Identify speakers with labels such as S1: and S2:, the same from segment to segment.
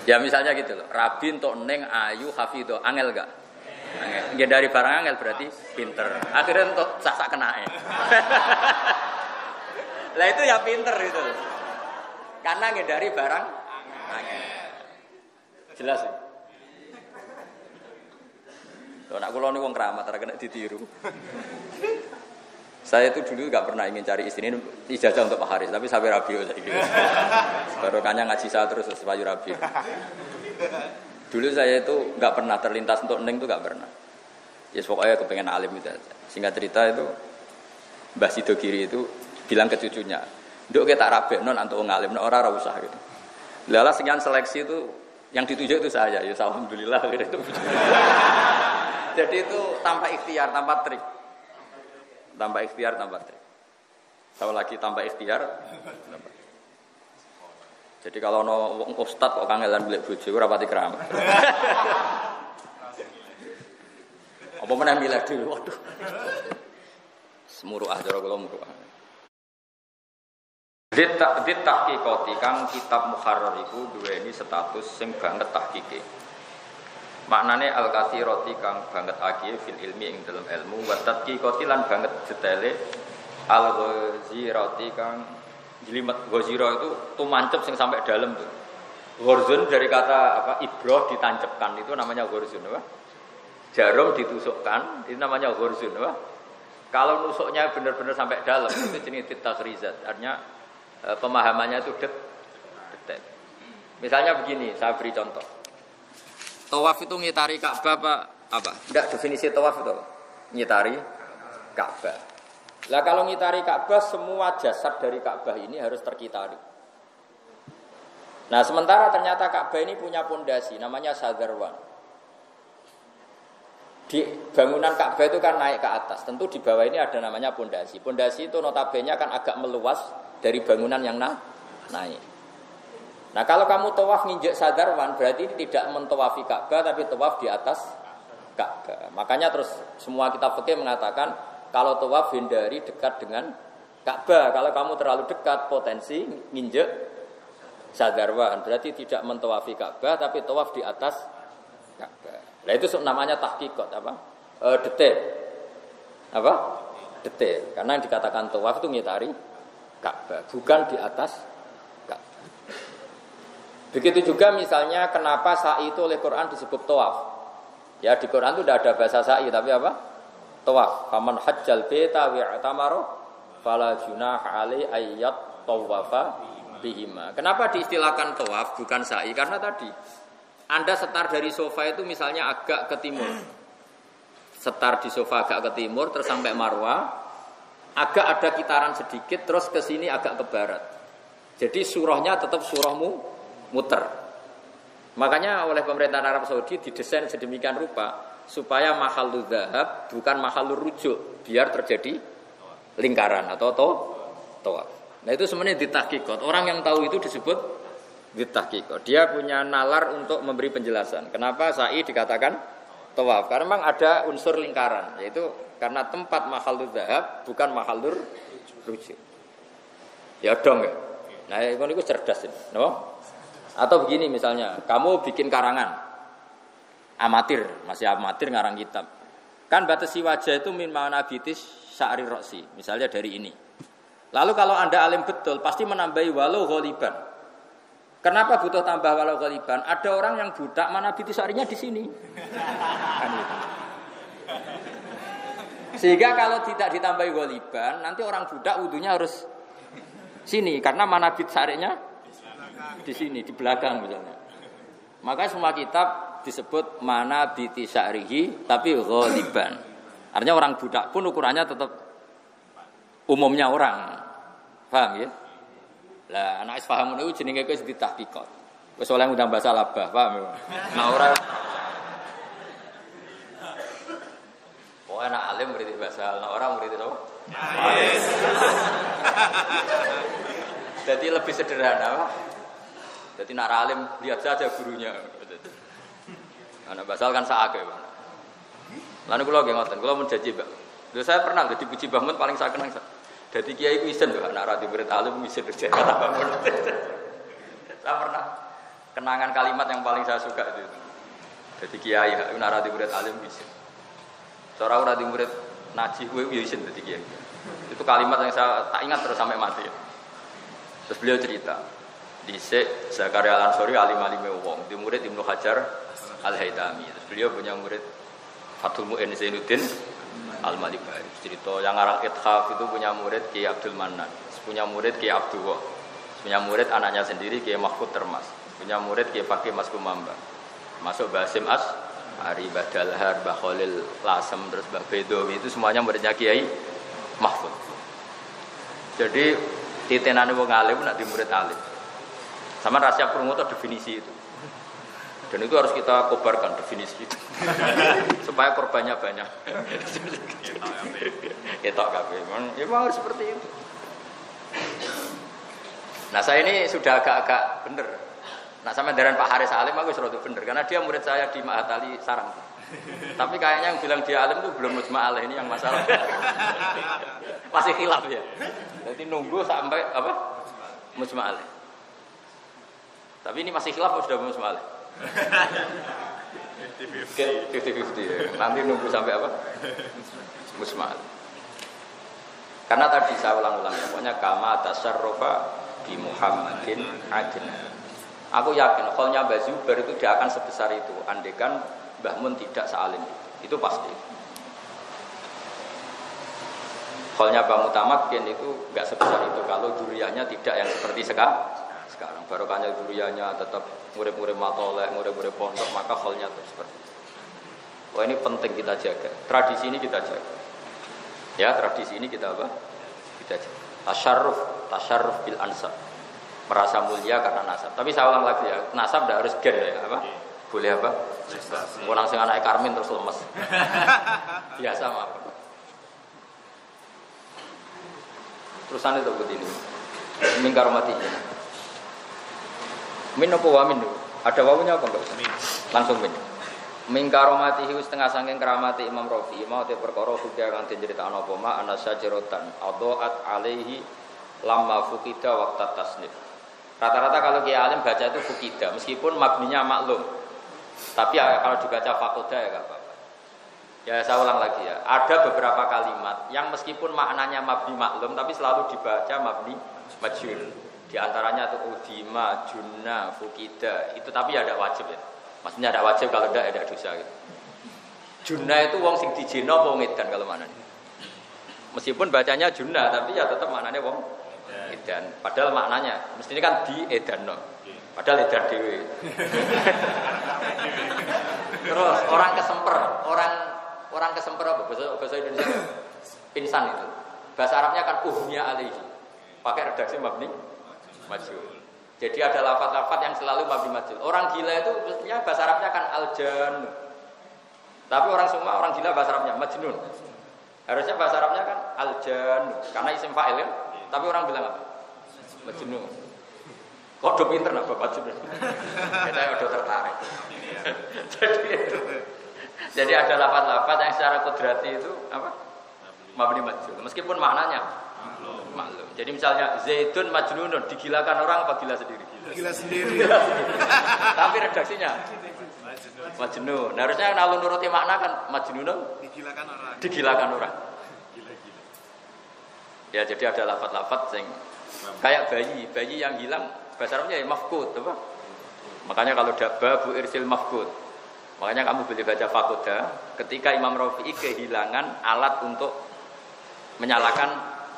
S1: Ya misalnya gitu loh, Rabi untuk Neng Ayu Hafidho, angel gak? Angel. Nggak dari barang angel berarti pinter. Akhirnya untuk sak kenae. Lah itu ya pinter itu. Karena nggak dari barang angel. Jelas ya? Kalau nak kulo nih wong keramat, kena ditiru. Saya itu dulu nggak pernah ingin cari istri, ini ijazah untuk Pak Haris, tapi sampai Rabiul saya gitu. Baru kanya ngaji saya terus sepayu Rabiul. Dulu saya itu nggak pernah terlintas untuk Neng itu nggak pernah. Ya pokoknya kepengen alim itu aja. Singkat cerita itu Mbah Sido Giri itu bilang ke cucunya, "Nduk kita rabe non untuk ngalim, non ora usah gitu." Lala sekian seleksi itu yang dituju itu saya, ya alhamdulillah gitu. Jadi itu tanpa ikhtiar, tanpa trik. Tanpa ikhtiar, tanpa trik. Tahu lagi tanpa ikhtiar. Jadi kalau no ustad kok kangelan golek bojo ora pati keramat. Apa meneh milih dulu. Waduh. Semuruah cara kula muruah. Dit tahqiqati kang kitab Muharrar iku duweni status sing banget tahqiqe. Maknane al-katsirati kang banget akeh fil ilmi ing dalam ilmu wa tadqiqati lan banget detaile al-ghazirati kang jelimet. Ghazira itu tumancep sing sampai dalam tuh. Ghorzun dari kata apa ibroh ditancapkan itu namanya ghorzun apa? Jarum ditusukkan itu namanya ghorzun apa? Kalau nusuknya benar-benar sampai dalam itu jenis takhrizat. Artinya pemahamannya itu detail. Misalnya begini, saya beri contoh. Tawaf itu ngitari Ka'bah apa? Enggak, definisi tawaf itu ngitari Ka'bah. Lah kalau ngitari Ka'bah semua jasad dari Ka'bah ini harus terkitari. Nah, sementara ternyata Ka'bah ini punya pondasi namanya Sadarwan. Di bangunan Ka'bah itu kan naik ke atas. Tentu di bawah ini ada namanya pondasi. Pondasi itu notabene kan agak meluas dari bangunan yang naik. Nah kalau kamu tawaf nginjek Sadarwan berarti ini tidak mentowafi Ka'bah tapi tawaf di atas Ka'bah. Makanya terus semua kitab fikih mengatakan kalau tawaf hindari dekat dengan Ka'bah. Kalau kamu terlalu dekat potensi nginjek Sadarwan berarti tidak mentowafi Ka'bah tapi tawaf di atas Ka'bah. Nah itu namanya tahqiqat apa? Detail. Apa? Detail. Karena yang dikatakan tawaf itu ngitari Ka'bah, bukan di atas Ka'bah. Begitu juga misalnya kenapa sa'i itu oleh Quran disebut tawaf. Ya di Quran itu tidak ada bahasa sa'i tapi apa? Tawaf. Faman hajjal baita wa'tamara fala junaha alai ayyat tawafa bihima. Kenapa diistilahkan tawaf bukan sa'i? Karena tadi Anda setar dari sofa itu misalnya agak ke timur. Setar di sofa agak ke timur terus sampai Marwah, agak ada kitaran sedikit terus ke sini agak ke barat. Jadi surahnya tetap surahmu muter. Makanya oleh pemerintah Arab Saudi didesain sedemikian rupa supaya mahallul dzahab bukan mahallul rujuk, biar terjadi lingkaran atau tawaf. Nah itu sebenarnya ditahqiqat. Orang yang tahu itu disebut ditahqiqat. Dia punya nalar untuk memberi penjelasan. Kenapa sa'i dikatakan tawaf? Karena memang ada unsur lingkaran, yaitu karena tempat mahallul dzahab bukan mahallul rujuk. Ya dong ya. Nah itu cerdas ini, no? Atau begini misalnya, kamu bikin karangan amatir, masih amatir ngarang kitab. Kan batasi wajah itu min manabitis sya'ri roksi, misalnya dari ini. Lalu kalau Anda alim betul, pasti menambahi walau ghaliban. Kenapa butuh tambah walau ghaliban? Ada orang yang budak manabitis sya'rinya di sini. Kan itu. Sehingga kalau tidak ditambahi ghaliban, nanti orang budak wudunya harus sini karena manabit sya'rinya di sini, di belakang misalnya. Maka semua kitab disebut manabiti sya'rihi tapi ghaliban. Artinya orang budak pun ukurannya tetap umumnya orang. Paham ya? Lah anak paham niku jenenge wis ditahqiqat. Wis oleh ngundang bahasa labah, paham ya? Nah ora oh anak alim murid bahasa, nah orang murid apa? Jadi lebih sederhana, Pak. Jadi nak alim lihat saja gurunya. Anak basal kan saake, Pak. Lalu kula nggih ngoten, kula mun janji, Pak. Lho saya pernah jadi puji Mbah Mun paling saya kenang. Jadi kiai ku isen, Pak, anak ra murid alim isen kerja kata Mbah Mun. Saya pernah kenangan kalimat yang paling saya suka itu. Jadi kiai, nara di murid alim bisa. Seorang ora di murid najih gue isin jadi kiai. Itu kalimat yang saya tak ingat terus sampai mati. Terus beliau cerita, dhisik Zakaria Al-Ansori alim-alime wong, di murid Ibnu Hajar Al-Haytami. Terus beliau punya murid Fathul Mu'in Zainuddin Al-Malibari. Cerita yang ngarang Ithaf itu punya murid Ki Abdul Manan, punya murid Ki Abdullah, punya murid anaknya sendiri Ki Mahfud Termas, punya murid Ki Fakih Mas Kumamba. Masuk Basim As, Ari Badalhar, Mbah Khalil Lasem, terus Mbah Bedowi itu semuanya muridnya Kiai Mahfud. Jadi titenane wong alim nak di murid alim. Sama rahasia krungu itu definisi itu. Dan itu harus kita kobarkan definisi itu. Supaya korbannya banyak. Ketok kabeh. Memang harus seperti itu. Nah, saya ini sudah agak-agak bener. Nah, sama dengan Pak Haris Alim aku sudah bener karena dia murid saya di Ma'had Ali Sarang. Tapi kayaknya yang bilang dia alim itu belum mujma' alaih, ini yang masalah. Masih khilaf ya. Jadi nunggu sampai apa? Mujma' alaih. Tapi ini masih khilaf sudah mujma' alaih. 50-50 ya. Nanti nunggu sampai apa? Mujma' alaih. Karena tadi saya ulang-ulang ya, pokoknya kama tasarrufa bi Muhammadin adna. Aku yakin kholnya Mbah Zubair itu dia akan sebesar itu andekan Mbah Mun tidak sealim itu pasti. Kholnya Mbah Mutamakin itu enggak sebesar itu kalau duriannya tidak yang seperti sekarang. Barokahnya duriannya tetap murid-murid matolek, murid-murid pondok, maka kholnya tetap seperti itu. Wah, ini penting kita jaga. Tradisi ini kita jaga. Ya, tradisi ini kita apa? Kita jaga. Tasyarruf bil ansab. Merasa mulia karena nasab. Tapi saya ulang lagi ya, nasab tidak harus gen ya, apa? Boleh apa? Mau langsung anak Karmin terus lemes. Biasa maaf. Terusan itu begini. Min karomatihi. Min apa wa min? Ada wawunya apa enggak? Langsung min. Min karomatihi setengah saking keramati Imam Rafi, mau te perkara hukia kang diceritakno apa ma ana sajaratan adaat alaihi lamma fuqida waqta tasnif. Rata-rata kalau kiai alim baca itu fuqida meskipun mabninya maklum. Tapi ya, kalau dibaca fakoda ya enggak apa-apa. Ya saya ulang lagi ya. Ada beberapa kalimat yang meskipun maknanya mabni maklum tapi selalu dibaca mabni majhul. Di antaranya itu udima, junna, fuqida. Itu tapi ya ada wajib ya. Maksudnya ada wajib kalau tidak ada dosa gitu. Junna itu wong sing dijeno apa wong edan kalau maknanya. Meskipun bacanya junna tapi ya tetap maknanya wong edan. Padahal maknanya mestinya kan di edanno. Padahal edan dhewe. Terus orang kesemper apa bahasa Indonesia? Pingsan itu. Bahasa Arabnya kan uhmiya alaihi. Pakai redaksi mabni majhul. Jadi ada lafaz-lafaz yang selalu mabni majhul. Orang gila itu mestinya bahasa Arabnya kan aljan. Tapi orang semua orang gila bahasa Arabnya majnun. Harusnya bahasa Arabnya kan aljan karena isim fa'il kan. Tapi orang bilang apa? Majnun. Kok do pinter nak Bapak majnun. Kita udah tertarik. Jadi ada lafaz-lafaz yang secara kudrati itu apa? Mabni majhul. Meskipun maknanya maklum. Jadi misalnya Zaidun majnunun digilakan orang apa gila sendiri? Gila sendiri. Tapi redaksinya majnun. Nah, harusnya kalau nuruti makna kan majnunun digilakan orang. Gila-gila. Ya jadi ada lafaz-lafaz yang kayak bayi yang hilang bahasa Arabnya ya mafqud apa? Makanya kalau dabba bu irsil mafqud. Makanya kamu boleh baca fakoda ketika Imam Rafi'i kehilangan alat untuk menyalakan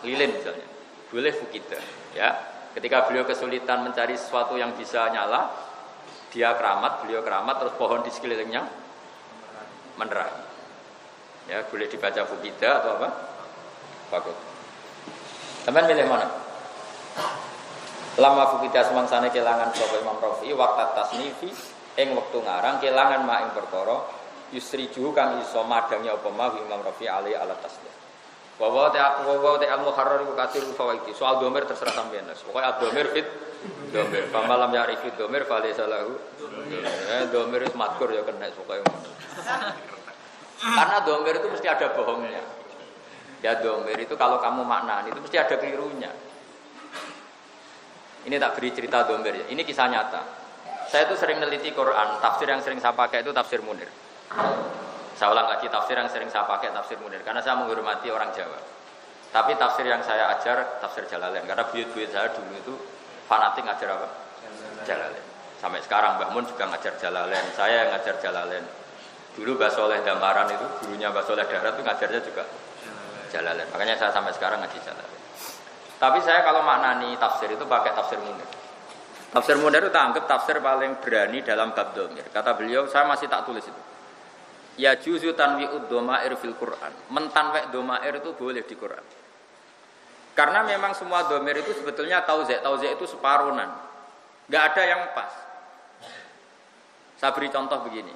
S1: lilin misalnya. Boleh fukida ya. Ketika beliau kesulitan mencari sesuatu yang bisa nyala, beliau keramat terus pohon di sekelilingnya menerangi. Ya, boleh dibaca fukida atau apa? Fakod. Sampeyan milih mana? Lama fukida semangsane kelangan sapa Imam Rafi'i waqt tasnifi ing wektu ngarang kelangan mak ing perkara yusriju kang iso madangi apa mah Imam Rafi'i alai ala tasnif. Wa al-muharrar ku kathir fawaidi. Soal domir terserah sampeyan. Pokoke ad-domir fit domir. Famalam ya'rifid domir falaysa lahu. Domir wis madkur ya kena pokoke. Karena domir itu mesti ada bohongnya. Ya domir itu kalau kamu maknani itu mesti ada kelirunya. Ini tak beri cerita domir ya. Ini kisah nyata. Saya itu sering neliti Quran, tafsir yang sering saya pakai itu tafsir Munir. Saya ulang lagi, tafsir yang sering saya pakai tafsir Munir karena saya menghormati orang Jawa. Tapi tafsir yang saya ajar tafsir Jalalain karena buyut-buyut saya dulu itu fanatik ngajar apa? Jalalain. Sampai sekarang Mbah Mun juga ngajar Jalalain, saya yang ngajar Jalalain. Dulu Mbah Soleh Damaran itu gurunya Mbah Soleh Darat itu ngajarnya juga Jalalain. Makanya saya sampai sekarang ngaji Jalalain. Tapi saya kalau maknani tafsir itu pakai tafsir Munir. Tafsir Munir itu anggap tafsir paling berani dalam bab dhamir. Kata beliau, saya masih tak tulis itu. Ya juzu tanwi'ud dhamair fil Quran. Mentanwek dhamair itu boleh di Quran. Karena memang semua dhamir itu sebetulnya tauzi' itu separunan. Enggak ada yang pas. Saya beri contoh begini.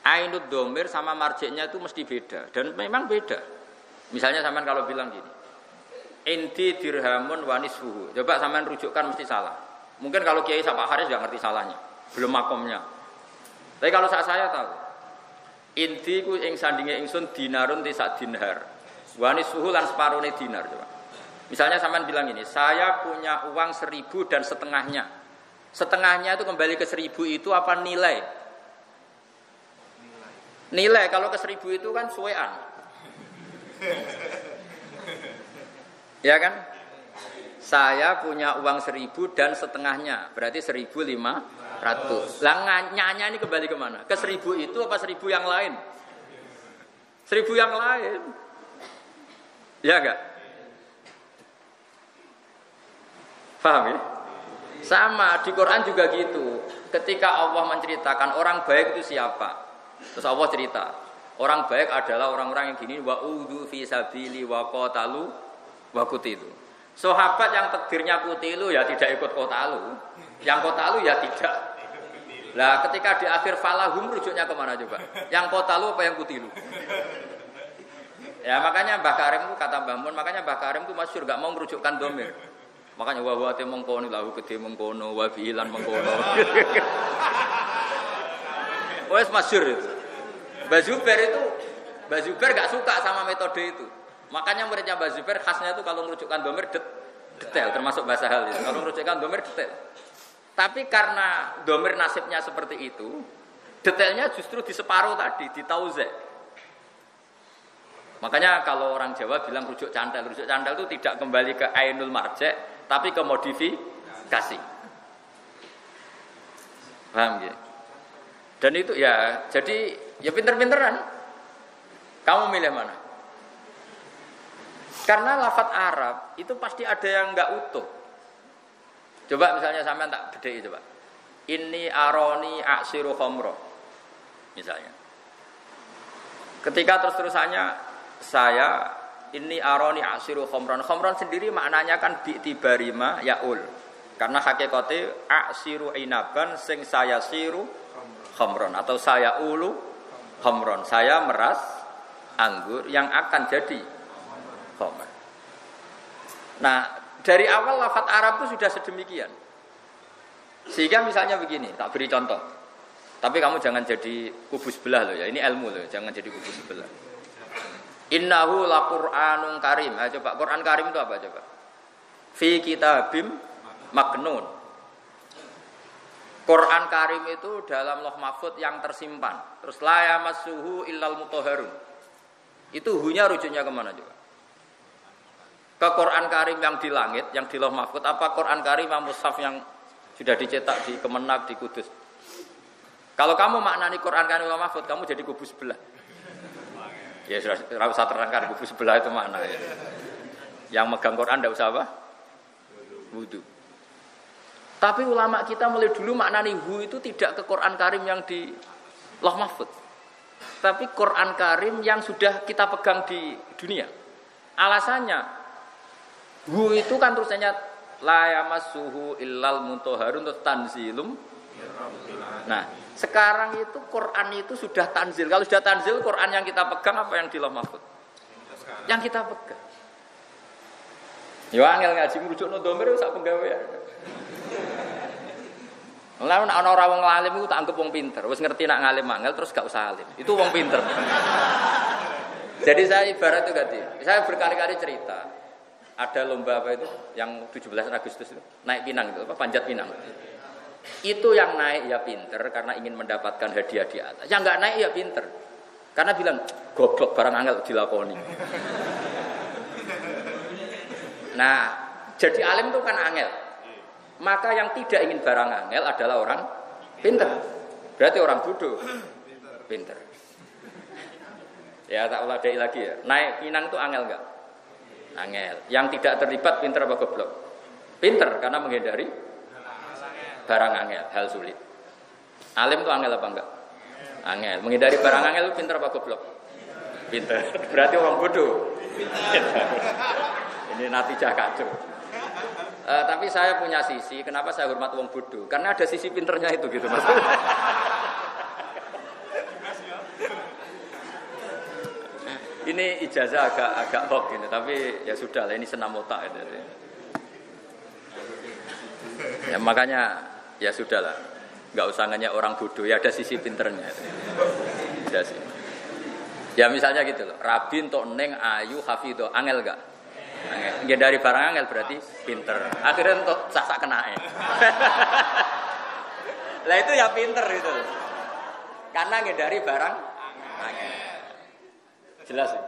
S1: Ainud dhamir sama marjiknya itu mesti beda dan memang beda. Misalnya sampean kalau bilang gini. Inti dirhamun wa nisfuhu. Coba sampean rujukkan mesti salah. Mungkin kalau Kiai Pak Haris enggak ngerti salahnya, belum makomnya. Tapi kalau saya tahu. Inti ku ing sandinge ingsun dinarun ti sak dinar. Wa nisfuhu lan separone dinar coba. Misalnya sampean bilang ini, saya punya uang 1.000 dan setengahnya. Setengahnya itu kembali ke 1.000 itu apa nilai? Nilai kalau ke 1.000 itu kan suwean. Ya kan? Saya punya uang 1.000 dan setengahnya, berarti 1.500. Lah nyanya ini kembali kemana? Ke 1.000 itu apa 1.000 yang lain? 1.000 yang lain. Ya enggak? Paham ya? Sama di Quran juga gitu. Ketika Allah menceritakan orang baik itu siapa? Terus Allah cerita, orang baik adalah orang-orang yang gini wa udzu fi sabili wa qatalu wa qutilu. Sahabat yang takdirnya qutilu ya tidak ikut qatalu. Yang qatalu ya tidak. Lah ketika di akhir falahum rujuknya kemana coba? Yang qatalu apa yang qutilu? Ya makanya Mbah Karim itu kata Mbah Mun, makanya Mbah Karim itu masyhur enggak mau merujukkan dhamir. Makanya wa te mengkono lahu gede mengkono wa fi'lan mengkono. Wes masyhur itu. Mbah Zubair gak suka sama metode itu. Makanya muridnya Mbah Zubair khasnya itu kalau merujukkan dhamir detail termasuk bahasa hal itu. Kalau merujukkan dhamir detail. Tapi karena dhamir nasibnya seperti itu, detailnya justru di separuh tadi, di tauze'. Makanya kalau orang Jawa bilang rujuk cantel itu tidak kembali ke ainul marja' tapi ke modifikasi. Paham ya? Dan itu ya, jadi ya pinter-pinteran. Kamu milih mana? Karena lafadz Arab itu pasti ada yang enggak utuh. Coba misalnya sampean tak bedheki coba. Inni aroni aksiru khamra. Misalnya. Ketika terus-terusannya saya ini aroni aksiru khamran. Khamran sendiri maknanya kan bi'tibarima yaul. Karena hakikate aksiru inaban sing saya siru khamran atau saya ulu khamran. Saya meras anggur yang akan jadi khamr. Nah, dari awal lafadz Arab itu sudah sedemikian. Sehingga misalnya begini, tak beri contoh. Tapi kamu jangan jadi kubu sebelah loh ya. Ini ilmu loh, jangan jadi kubu sebelah. Innahu laqur'anun karim. Coba Quran Karim itu apa coba? Fi kitabim maknun. Quran Karim itu dalam Lauh Mahfuz yang tersimpan. Terus la yamassuhu illal mutahharun. Itu hunya rujuknya kemana coba? Ke Quran Karim yang di langit, yang di Lauh Mahfuz, apa Quran Karim yang mushaf yang sudah dicetak di Kemenak, di Kudus? Kalau kamu maknani Quran Karim Lauh Mahfuz, kamu jadi kubu sebelah. Ya sudah, tidak usah terangkan kubu sebelah itu makna ya. Yang megang Quran tidak usah apa? Wudu. Tapi ulama kita mulai dulu maknani hu itu tidak ke Quran Karim yang di Lauh Mahfuz. Tapi Quran Karim yang sudah kita pegang di dunia. Alasannya hu itu kan tulisannya la yamassuhu illal mutahharun tanzilum. Nah, sekarang itu Quran itu sudah tanzil. Kalau sudah tanzil, Quran yang kita pegang apa yang di Lauh Mahfuz? Yang kita pegang. Ya angel ngaji merujukno dhamir sak penggawean. Lah ana ora wong alim iku tak anggap wong pinter. Wis ngerti nak ngalim angel terus gak usah alim. Itu wong pinter. Jadi saya ibarat itu ganti. Saya berkali-kali cerita. Ada lomba apa itu yang 17 Agustus itu naik pinang itu apa panjat pinang. Itu yang naik ya pinter karena ingin mendapatkan hadiah di atas. Yang nggak naik ya pinter karena bilang goblok barang angel dilakoni. Nah, jadi alim itu kan angel. Maka yang tidak ingin barang angel adalah orang pinter. Berarti orang bodoh. Pinter. Ya tak uladai lagi ya. Naik pinang itu angel enggak? Angel. Yang tidak terlibat pinter apa goblok? Pinter karena menghindari barang angel, hal sulit. Alim itu angel apa enggak? Angel. Menghindari barang angel itu pinter apa goblok? Pinter. Berarti orang bodoh. Ini natijah kacau. Tapi saya punya sisi, kenapa saya hormat wong bodoh? Karena ada sisi pinternya itu gitu maksudnya. Ini ijazah agak hoax ini, tapi ya sudah lah, ini senam otak itu. Ya makanya ya sudah lah, nggak usah nanya orang bodoh, ya ada sisi pinternya. Ada sih. Ya misalnya gitu loh, Rabi untuk Neng Ayu Hafidho, angel gak? Angel. Ya dari barang angel berarti pinter. Akhirnya untuk sak kenae. Lah itu ya pinter itu. Karena dari barang angel. Jelas ya?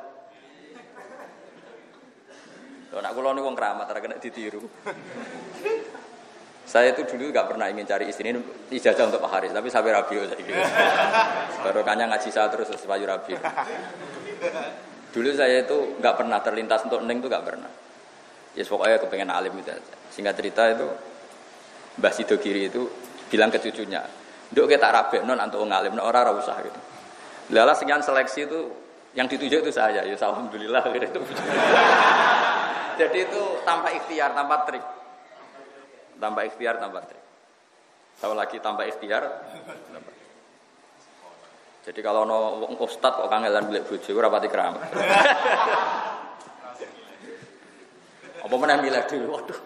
S1: Kalau nak kulo nih wong keramat, kena ditiru. Saya itu dulu nggak pernah ingin cari istri, ini ijazah untuk Pak Haris, tapi sampai Rabio saya gitu. Baru kanya ngaji saya terus supaya Rabio. Dulu saya itu nggak pernah terlintas untuk neng itu nggak pernah. Ya pokoknya kepengen alim itu aja. Singkat cerita itu Mbah Sido Kiri itu bilang ke cucunya, "Nduk kita rabe non untuk ngalim, non ora usah gitu." Lala sekian seleksi itu yang dituju itu saya, ya alhamdulillah gitu. Jadi itu tanpa ikhtiar, tanpa trik. Tanpa ikhtiar, tanpa trik. Tahu lagi tanpa ikhtiar. Jadi kalau no ustad kok kangelan golek bojo ora pati keramat. Apa meneh milih dulu, waduh.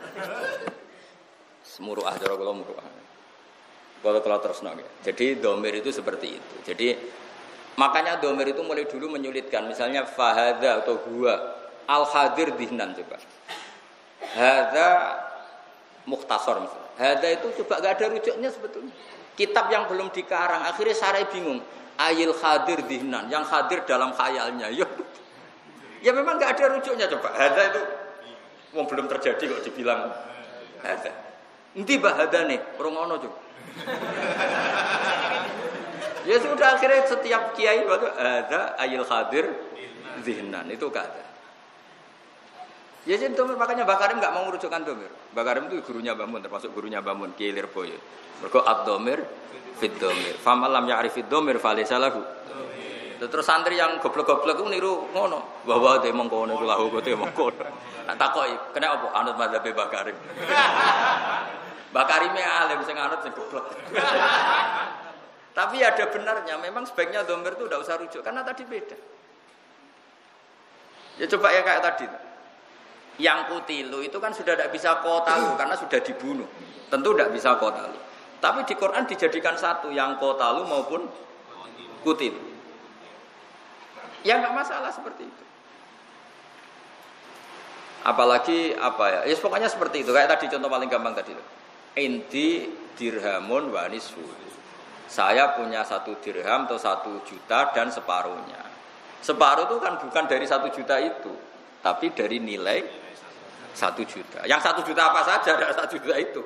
S1: Semuruah cara kula muruah. Kalau terus nggih. Jadi domir itu seperti itu. Jadi makanya domir itu mulai dulu menyulitkan. Misalnya fahadha atau huwa al-hadir dihnan coba. Hadza mukhtasar misalnya. Hadza itu coba enggak ada rujuknya sebetulnya. Kitab yang belum dikarang akhirnya sarai bingung. Ayil hadir dihnan, yang hadir dalam khayalnya. Ya memang enggak ada rujuknya coba. Hadza itu wong belum terjadi kok dibilang hadza. Endi bah hadane? Ora ngono coba. Ya sudah akhirnya setiap kiai waktu ada ayil hadir zihnan itu kata. Ya jadi domir makanya Mbak Karim nggak mau merujukkan domir. Mbak Karim itu gurunya Mbah Mun, termasuk gurunya Mbah Mun Kiai Lirboyo. Mergo ad-domir fit domir. Famalam ya'rifid domir falaysa lahu. Terus santri yang goblok-goblok itu niru ngono. Bahwa te mongko niku lahu kote mongko. Nak takoki, kena apa anut mazhab Mbah Karim. Mbah Karime alim sing anut sing goblok. Tapi ada benarnya, memang sebaiknya domir itu tidak usah rujuk karena tadi beda. Ya coba ya kayak tadi. Yang kutilu itu kan sudah tidak bisa kotalu karena sudah dibunuh. Tentu tidak bisa kotalu. Tapi di Quran dijadikan satu yang kotalu maupun kutilu. Ya nggak masalah seperti itu. Apalagi apa ya? Ya pokoknya seperti itu. Kayak tadi contoh paling gampang tadi. Inti dirhamun wa nisfu. Saya punya 1 dirham atau 1 juta dan separuhnya. Separuh itu kan bukan dari 1 juta itu, tapi dari nilai 1 juta. Yang 1 juta apa saja dari 1 juta itu.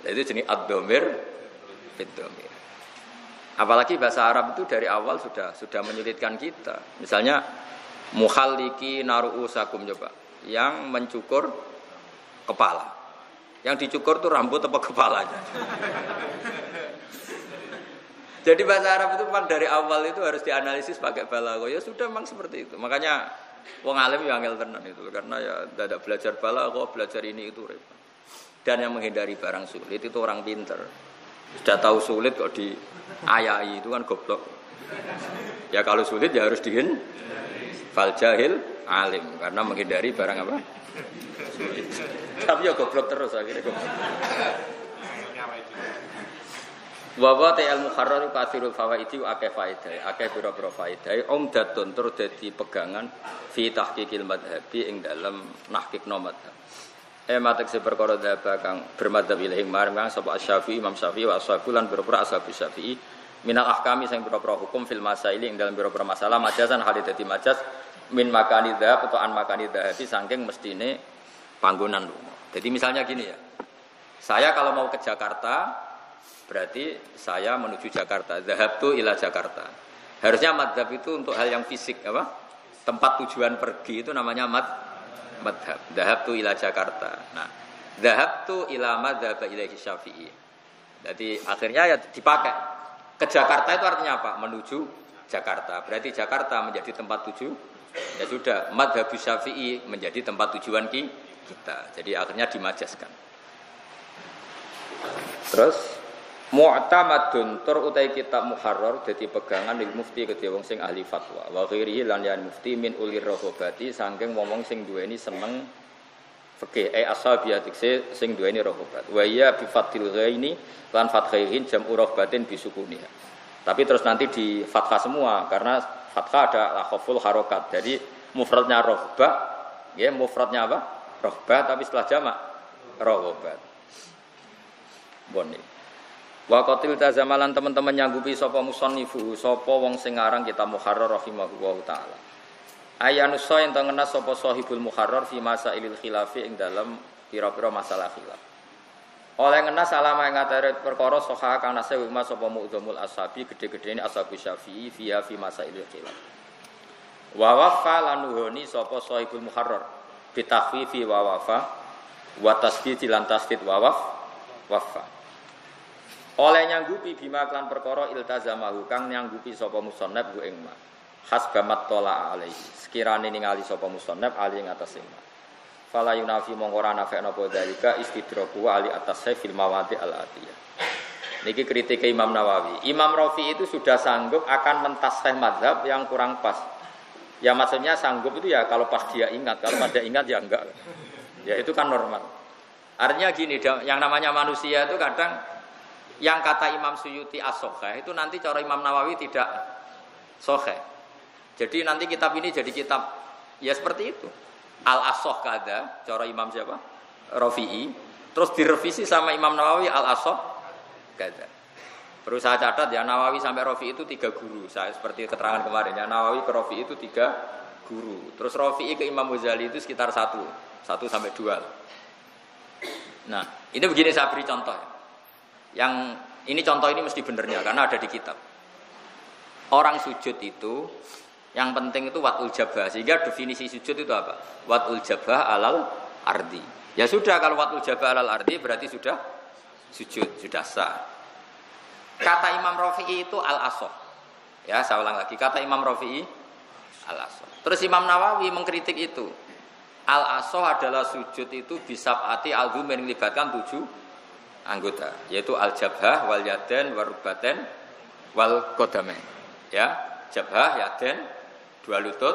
S1: Nah, itu jenis ad-domir, bid-domir. Apalagi bahasa Arab itu dari awal sudah menyulitkan kita. Misalnya mukhalliki naru'usakum coba, yang mencukur kepala. Yang dicukur tuh rambut apa kepalanya. Jadi bahasa Arab itu memang dari awal itu harus dianalisis pakai balaghah. Ya sudah memang seperti itu. Makanya wong alim yang angel tenan itu karena ya tidak belajar balaghah, belajar ini itu repot. Dan yang menghindari barang sulit itu orang pinter. Sudah tahu sulit kok diayai itu kan goblok. Ya kalau sulit ya harus dihin fal jahil alim karena menghindari barang apa? Sulit. Tapi ya goblok terus akhirnya goblok. Wa ta'al muharrar katsirul fawaidi wa akeh faedah, akeh pira-pira faedah umdatun terus dadi pegangan fi tahqiqil madhabi ing dalem nahqiqno madhab. matek se perkara dzaba kang bermadzhab ilahi marang sapa Asy-Syafi'i Imam Syafi'i wa ashabu lan pira-pira ashabu Syafi'i minal ahkami sing pira-pira hukum fil masaili ing dalam pira-pira masalah majazan hal dadi majaz min makani dzahab atau an makani dzahabi saking mestine panggonan lunga. Jadi misalnya gini ya. Saya kalau mau ke Jakarta berarti saya menuju Jakarta. Dzahabtu ila Jakarta. Harusnya madzhab itu untuk hal yang fisik apa? Tempat tujuan pergi itu namanya madhab. Dhahabtu ila Jakarta. Nah, dhahabtu ila madhab ilaihi Syafi'i. Jadi akhirnya ya dipakai. Ke Jakarta itu artinya apa? Menuju Jakarta. Berarti Jakarta menjadi tempat tuju. Ya sudah, madhab Syafi'i menjadi tempat tujuan kita. Jadi akhirnya dimajaskan. Terus mu'tamadun tur utai kitab muharrar dadi pegangan lil mufti kedhe wong sing ahli fatwa wa ghairihi lan yan mufti min ulir rohobati saking wong sing duweni seneng fikih ashabiyati sing duweni rohobat wa ya bi fathil ghaini lan fathaihin jam rohbatin bisukuniha tapi terus nanti di fathah semua karena fathah ada khaful harokat jadi mufradnya rohbah ya mufradnya apa rohbah tapi setelah jamak rohobat boni wa qatil tazamalan teman-teman nyanggupi sapa musannifu sapa wong sing aran kitab muharrar rahimahullahu taala ayanusa yen tengenas sapa sahibul muharrar fi masailil khilafi ing dalem pira-pira masalah khilaf oleh ngenas alama ing atare perkara sahah kang nase wa sapa mu'dzamul ashabi gede-gedene ashabu syafi'i fi masailil khilaf wa wafa lanuhoni sapa sahibul muharrar bi takhfifi wa wafa wa tasdid lan tasdid wa wafa oleh nyanggupi bima klan perkara iltazamahu kang nyanggupi sapa musannaf ku ing ma hasbamat tola alaihi sekirane ningali sapa musannaf ali ing atas ing fala yunafi mongko ora nafekno apa dalika istidraku ali atas fil mawadi al atiyah niki kritik Imam Nawawi Imam Rafi'i itu sudah sanggup akan mentasih mazhab yang kurang pas ya maksudnya sanggup itu ya kalau pas dia ingat kalau pada ingat ya enggak ya itu kan normal artinya gini yang namanya manusia itu kadang yang kata Imam Suyuti as-sokheh itu nanti cara Imam Nawawi tidak sokheh. Jadi nanti kitab ini jadi kitab ya seperti itu. Al-Asoh kada, cara Imam siapa? Rafi'i. Terus direvisi sama Imam Nawawi Al-Asoh kada. Perlu saya catat ya Nawawi sampai Rafi'i itu 3 guru. Saya seperti keterangan kemarin ya Nawawi ke Rafi'i itu 3 guru. Terus Rafi'i ke Imam Ghazali itu sekitar 1 sampai 2. Nah, ini begini saya beri contoh ya. Yang ini contoh ini mesti benernya karena ada di kitab. Orang sujud itu yang penting itu watul jabah. Sehingga definisi sujud itu apa? Watul jabah alal ardi. Ya sudah kalau watul jabah alal ardi berarti sudah sujud, sudah sah. Kata Imam Rafi'i itu al-asoh. Ya, saya ulang lagi. Kata Imam Rafi'i al-asoh. Terus Imam Nawawi mengkritik itu. Al-asoh adalah sujud itu bisa ati al-dhum yang melibatkan 7 anggota yaitu al-jabhah wal yaden warubaten wal qadamain ya jabhah yaden 2 lutut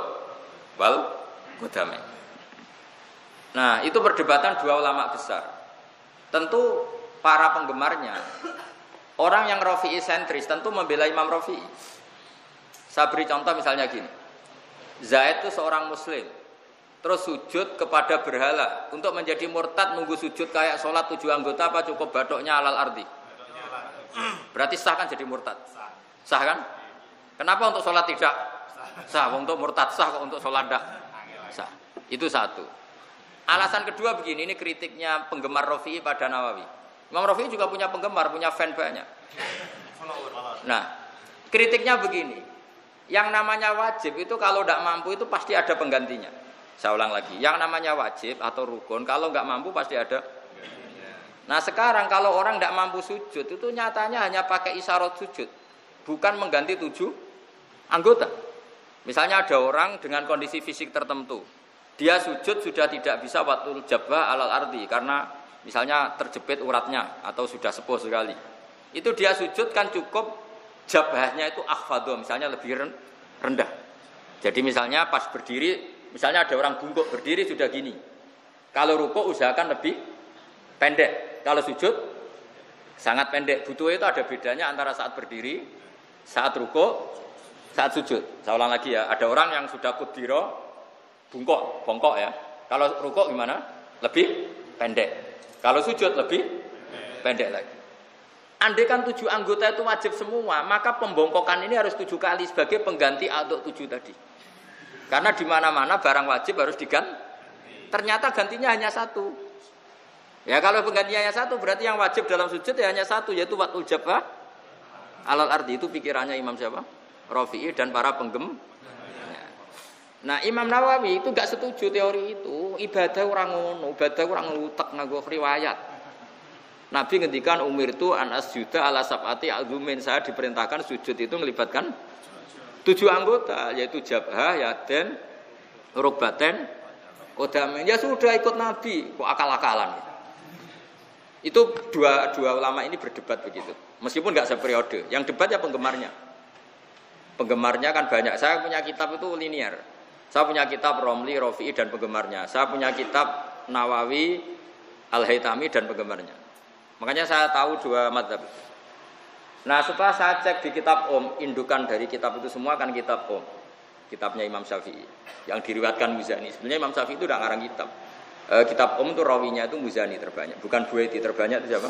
S1: wal qadamain. Nah, itu perdebatan 2 ulama besar. Tentu para penggemarnya orang yang Rafi'i sentris tentu membela Imam Rafi'i. Saya beri contoh misalnya gini. Zaid itu seorang muslim terus sujud kepada berhala untuk menjadi murtad nunggu sujud kayak sholat 7 anggota apa cukup badoknya alal ardi berarti sah kan jadi murtad sah kan kenapa untuk sholat tidak sah untuk murtad sah kok untuk sholat tidak sah itu satu alasan kedua begini ini kritiknya penggemar Rafi'i pada Nawawi Imam Rafi'i juga punya penggemar punya fan banyak nah kritiknya begini yang namanya wajib itu kalau tidak mampu itu pasti ada penggantinya. Saya ulang lagi, yang namanya wajib atau rukun kalau nggak mampu pasti ada. Nah sekarang kalau orang nggak mampu sujud itu nyatanya hanya pakai isyarat sujud, bukan mengganti 7 anggota. Misalnya ada orang dengan kondisi fisik tertentu, dia sujud sudah tidak bisa watul jabah alal ardi karena misalnya terjepit uratnya atau sudah sepuh sekali. Itu dia sujud kan cukup jabahnya itu akhfadhu, misalnya lebih rendah. Jadi misalnya pas berdiri. Misalnya ada orang bungkuk berdiri sudah gini. Kalau rukuk usahakan lebih pendek. Kalau sujud sangat pendek. Butuh itu ada bedanya antara saat berdiri, saat rukuk, saat sujud. Saya ulang lagi ya. Ada orang yang sudah kudiro bongkok ya. Kalau rukuk gimana? Lebih pendek. Kalau sujud lebih pendek lagi. Andai kan 7 anggota itu wajib semua, maka pembongkokan ini harus 7 kali sebagai pengganti untuk 7 tadi. Karena di mana-mana barang wajib harus diganti. Ternyata gantinya hanya 1. Ya kalau penggantinya hanya 1 berarti yang wajib dalam sujud ya hanya 1 yaitu watul jabah alal ardi. Itu pikirannya Imam siapa? Rafi'i dan para penggem. Nah Imam Nawawi itu gak setuju teori itu. Ibadah orang ngono, ibadah orang ngutek nganggo riwayat. Nabi ngendikan umirtu an asjuda ala sab'ati azumin, saya diperintahkan sujud itu melibatkan 7 anggota yaitu jabhah, yaden, rukbaten, kodamen. Ya sudah ikut Nabi, kok akal-akalan. Itu dua ulama ini berdebat begitu. Meskipun nggak seperiode. Yang debat ya penggemarnya. Penggemarnya kan banyak. Saya punya kitab itu linear. Saya punya kitab Romli, Rafi'i dan penggemarnya. Saya punya kitab Nawawi, Al-Haytami dan penggemarnya. Makanya saya tahu 2 mazhab. Nah setelah saya cek di kitab indukan dari kitab itu semua kan kitab kitabnya Imam Syafi'i yang diriwayatkan Muzani. Sebenarnya Imam Syafi'i itu tidak ngarang kitab. Kitab itu rawinya itu Muzani terbanyak, bukan Buaiti terbanyak itu siapa?